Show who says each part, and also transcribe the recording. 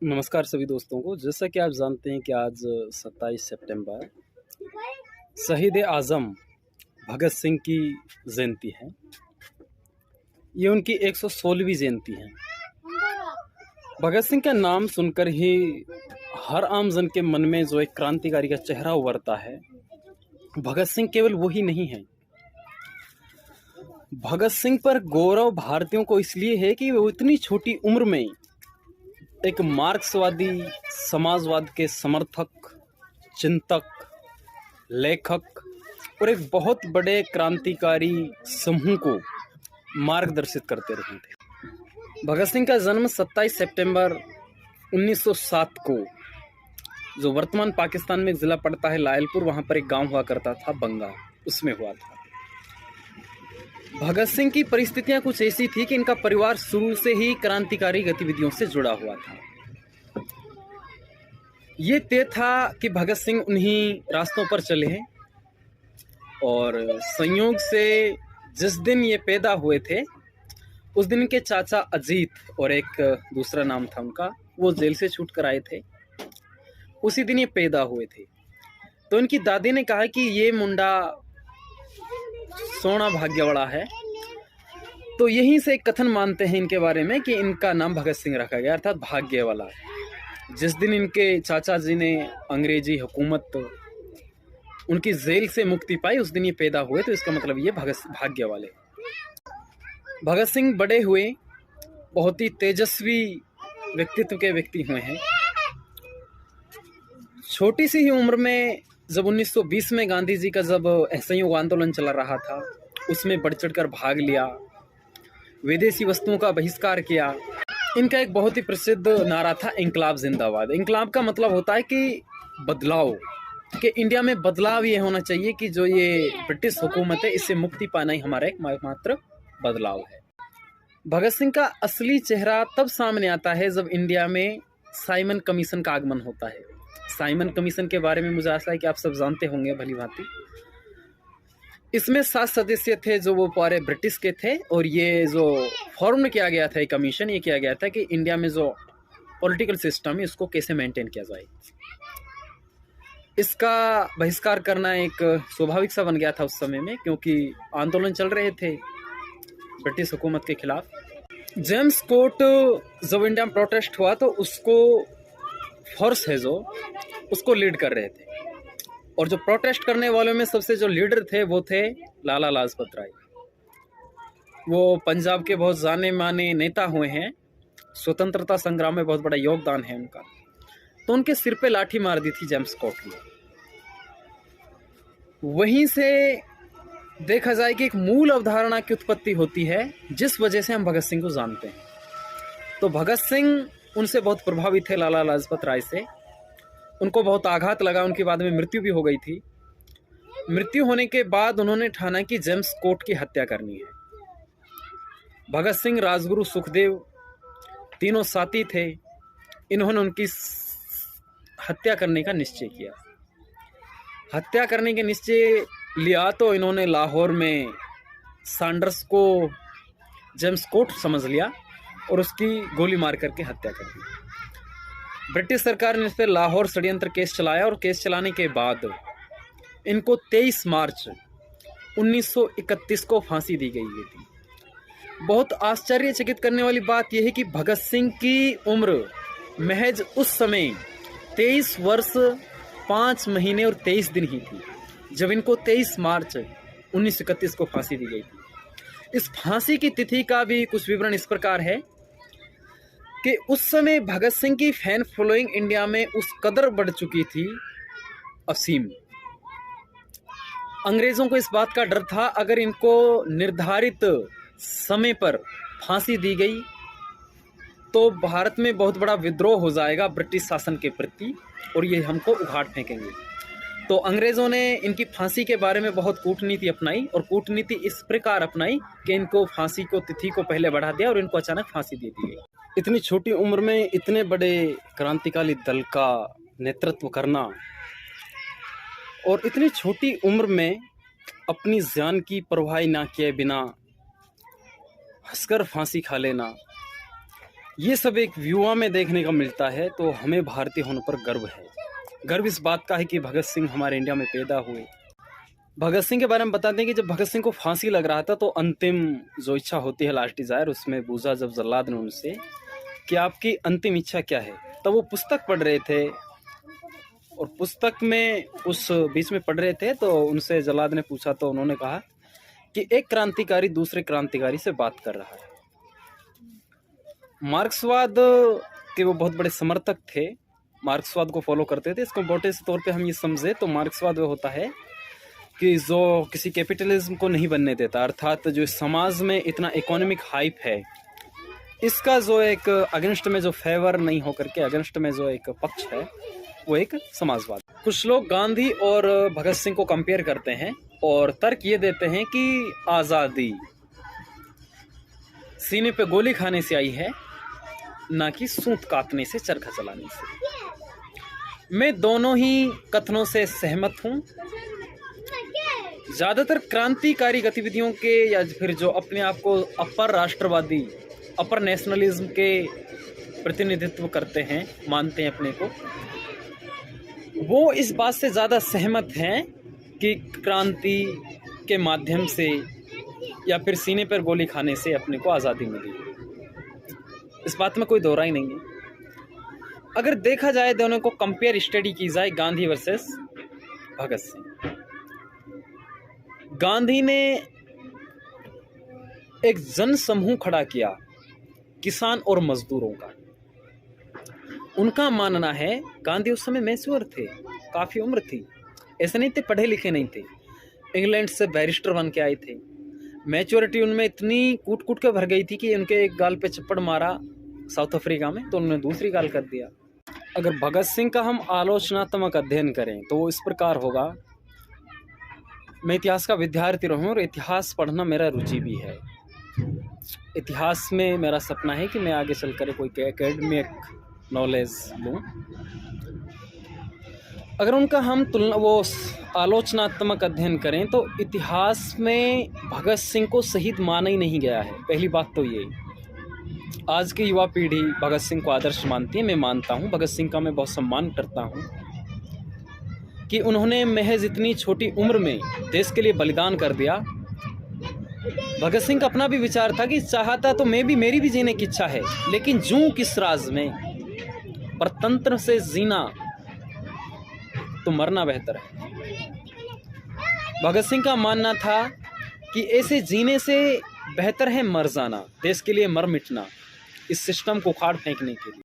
Speaker 1: नमस्कार सभी दोस्तों को। जैसा कि आप जानते हैं कि आज 27 सितंबर शहीद आज़म भगत सिंह की जयंती है। ये उनकी 116वीं जयंती है। भगत सिंह का नाम सुनकर ही हर आम जन के मन में जो एक क्रांतिकारी का चेहरा उभरता है। भगत सिंह केवल वही नहीं है। भगत सिंह पर गौरव भारतीयों को इसलिए है कि वो इतनी छोटी उम्र में एक मार्क्सवादी समाजवाद के समर्थक, चिंतक, लेखक और एक बहुत बड़े क्रांतिकारी समूह को मार्गदर्शित करते रहे थे। भगत सिंह का जन्म 27 सितंबर 1907 को, जो वर्तमान पाकिस्तान में एक ज़िला पड़ता है लायलपुर, वहाँ पर एक गांव हुआ करता था बंगा, उसमें हुआ था। भगत सिंह की परिस्थितियां कुछ ऐसी थी कि इनका परिवार शुरू से ही क्रांतिकारी गतिविधियों से जुड़ा हुआ था। ये तय था कि भगत सिंह उन्हीं रास्तों पर चले हैं और संयोग से जिस दिन ये पैदा हुए थे उस दिन इनके चाचा अजीत और एक दूसरा नाम था उनका, वो जेल से छूट कर आए थे। उसी दिन ये पैदा हुए थे। तो इनकी दादी ने कहा कि ये मुंडा सोना भाग्यवाला है। तो यहीं से एक कथन मानते हैं इनके बारे में कि इनका नाम भगत सिंह रखा गया, अर्थात भाग्य वाला। जिस दिन इनके चाचा जी ने अंग्रेजी हुकूमत उनकी जेल से मुक्ति पाई उस दिन ये पैदा हुए, तो इसका मतलब ये भाग्य वाले। भगत सिंह बड़े हुए बहुत ही तेजस्वी व्यक्तित्व के व्यक्ति हुए हैं। छोटी सी ही उम्र में जब 1920 में गांधी जी का जब असहयोग आंदोलन चला रहा था, उसमें बढ़ चढ़कर भाग लिया, विदेशी वस्तुओं का बहिष्कार किया। इनका एक बहुत ही प्रसिद्ध नारा था, इंकलाब जिंदाबाद। इंकलाब का मतलब होता है कि बदलाव, कि इंडिया में बदलाव ये होना चाहिए कि जो ये ब्रिटिश हुकूमत है इससे मुक्ति पाना ही हमारा एक मात्र बदलाव है। भगत सिंह का असली चेहरा तब सामने आता है जब इंडिया में साइमन कमीशन का आगमन होता है। साइमन कमीशन के बारे में मुझे आशा है कि आप सब जानते होंगे भली भांति। इसमें 7 सदस्य थे जो वो पूरे ब्रिटिश के थे, और ये जो फॉर्म किया गया था, कमीशन ये किया गया था कि इंडिया में जो पॉलिटिकल सिस्टम है इसको कैसे मेंटेन किया जाए। इसका बहिष्कार करना एक स्वाभाविक सा बन गया था उस समय में, क्योंकि आंदोलन चल रहे थे ब्रिटिश हुकूमत के खिलाफ। जेम्स कोट जब इंडिया में प्रोटेस्ट हुआ तो उसको फोर्स है जो उसको लीड कर रहे थे, और जो प्रोटेस्ट करने वालों में सबसे जो लीडर थे वो थे लाला लाजपत राय। वो पंजाब के बहुत जाने माने नेता हुए हैं, स्वतंत्रता संग्राम में बहुत बड़ा योगदान है उनका। तो उनके सिर पे लाठी मार दी थी जेम्स कोट ने। वहीं से देखा जाए कि एक मूल अवधारणा की उत्पत्ति होती है जिस वजह से हम भगत सिंह को जानते हैं। तो भगत सिंह उनसे बहुत प्रभावित थे, लाला लाजपत राय से। उनको बहुत आघात लगा, उनकी बाद में मृत्यु भी हो गई थी। मृत्यु होने के बाद उन्होंने ठाना कि जेम्स कोट की हत्या करनी है। भगत सिंह, राजगुरु, सुखदेव तीनों साथी थे। इन्होंने उनकी हत्या करने का निश्चय किया। हत्या करने के निश्चय लिया तो इन्होंने लाहौर में सैंडर्स को जेम्स कोट समझ लिया और उसकी गोली मार करके हत्या कर दी। ब्रिटिश सरकार ने इस पर लाहौर षड्यंत्र केस चलाया, और केस चलाने के बाद इनको 23 मार्च 1931 को फांसी दी गई थी। बहुत आश्चर्यचकित करने वाली बात यह है कि भगत सिंह की उम्र महज उस समय 23 वर्ष 5 महीने और 23 दिन ही थी जब इनको 23 मार्च 1931 को फांसी दी गई थी। इस फांसी की तिथि का भी कुछ विवरण इस प्रकार है कि उस समय भगत सिंह की फैन फॉलोइंग इंडिया में उस कदर बढ़ चुकी थी, असीम। अंग्रेजों को इस बात का डर था अगर इनको निर्धारित समय पर फांसी दी गई तो भारत में बहुत बड़ा विद्रोह हो जाएगा ब्रिटिश शासन के प्रति, और ये हमको उखाड़ फेंकेंगे। तो अंग्रेजों ने इनकी फांसी के बारे में बहुत कूटनीति अपनाई, और कूटनीति इस प्रकार अपनाई कि इनको फांसी को तिथि को पहले बढ़ा दिया और इनको अचानक फांसी दे दी गई। इतनी छोटी उम्र में इतने बड़े क्रांतिकारी दल का नेतृत्व करना, और इतनी छोटी उम्र में अपनी जान की परवाह ना किए बिना हंसकर फांसी खा लेना, ये सब एक युवा में देखने को मिलता है, तो हमें भारतीय होने पर गर्व है। गर्व इस बात का है कि भगत सिंह हमारे इंडिया में पैदा हुए। भगत सिंह के बारे में बताते हैं कि जब भगत सिंह को फांसी लग रहा था तो अंतिम जो इच्छा होती है, लास्ट डिजायर, उसमें पूछा जब जल्लाद ने उनसे कि आपकी अंतिम इच्छा क्या है, तब वो पुस्तक पढ़ रहे थे और पुस्तक में उस बीच में पढ़ रहे थे, तो उनसे जल्लाद ने पूछा तो उन्होंने कहा कि एक क्रांतिकारी दूसरे क्रांतिकारी से बात कर रहा है। मार्क्सवाद के वो बहुत बड़े समर्थक थे, मार्क्सवाद को फॉलो करते थे। इसको मोटे से तौर पे हम ये समझे तो मार्क्सवाद वो होता है कि जो किसी कैपिटलिज्म को नहीं बनने देता, अर्थात जो समाज में इतना इकोनॉमिक हाइप है, इसका जो एक अगेंस्ट में जो फेवर नहीं हो करके अगेंस्ट में जो एक पक्ष है वो एक समाजवाद। कुछ लोग गांधी और भगत सिंह को कंपेयर करते हैं और तर्क ये देते हैं कि आज़ादी सीने पे गोली खाने से आई है, ना कि सूत काटने से, चरखा चलाने से। मैं दोनों ही कथनों से सहमत हूँ। ज़्यादातर क्रांतिकारी गतिविधियों के या फिर जो अपने आप को अपर राष्ट्रवादी, अपर नेशनलिज्म के प्रतिनिधित्व करते हैं, मानते हैं अपने को, वो इस बात से ज़्यादा सहमत हैं कि क्रांति के माध्यम से या फिर सीने पर गोली खाने से अपने को आज़ादी मिली। इस बात में कोई दो राय नहीं है। अगर देखा जाए, दोनों को कंपेयर स्टडी की जाए, गांधी वर्सेस भगत सिंह। गांधी ने एक जन समूह खड़ा किया, किसान और मजदूरों का। उनका मानना है, गांधी उस समय मैच्योर थे, काफ़ी उम्र थी, ऐसे नहीं थे पढ़े लिखे नहीं थे, इंग्लैंड से बैरिस्टर बन के आए थे। मैच्योरिटी उनमें इतनी कूट कूट के भर गई थी कि उनके एक गाल पे चप्पड़ मारा साउथ अफ्रीका में तो उन्होंने दूसरी गाल कर दिया। अगर भगत सिंह का हम आलोचनात्मक अध्ययन करें तो वो इस प्रकार होगा। मैं इतिहास का विद्यार्थी रहूं और इतिहास पढ़ना मेरा रुचि भी है। इतिहास में मेरा सपना है कि मैं आगे चलकर कोई एकेडमिक नॉलेज लूँ। अगर उनका हम तुलना वो आलोचनात्मक अध्ययन करें तो इतिहास में भगत सिंह को शहीद माना ही नहीं गया है। पहली बात तो ये, आज की युवा पीढ़ी भगत सिंह को आदर्श मानती है, मैं मानता हूँ। भगत सिंह का मैं बहुत सम्मान करता हूँ कि उन्होंने महज इतनी छोटी उम्र में देश के लिए बलिदान कर दिया। भगत सिंह का अपना भी विचार था कि चाहता तो मैं भी, मेरी भी जीने की इच्छा है, लेकिन जूं किस राज में, परतंत्र से जीना तो मरना बेहतर है। भगत सिंह का मानना था कि ऐसे जीने से बेहतर है मर जाना, देश के लिए मर मिटना, इस सिस्टम को उखाड़ फेंकने के लिए।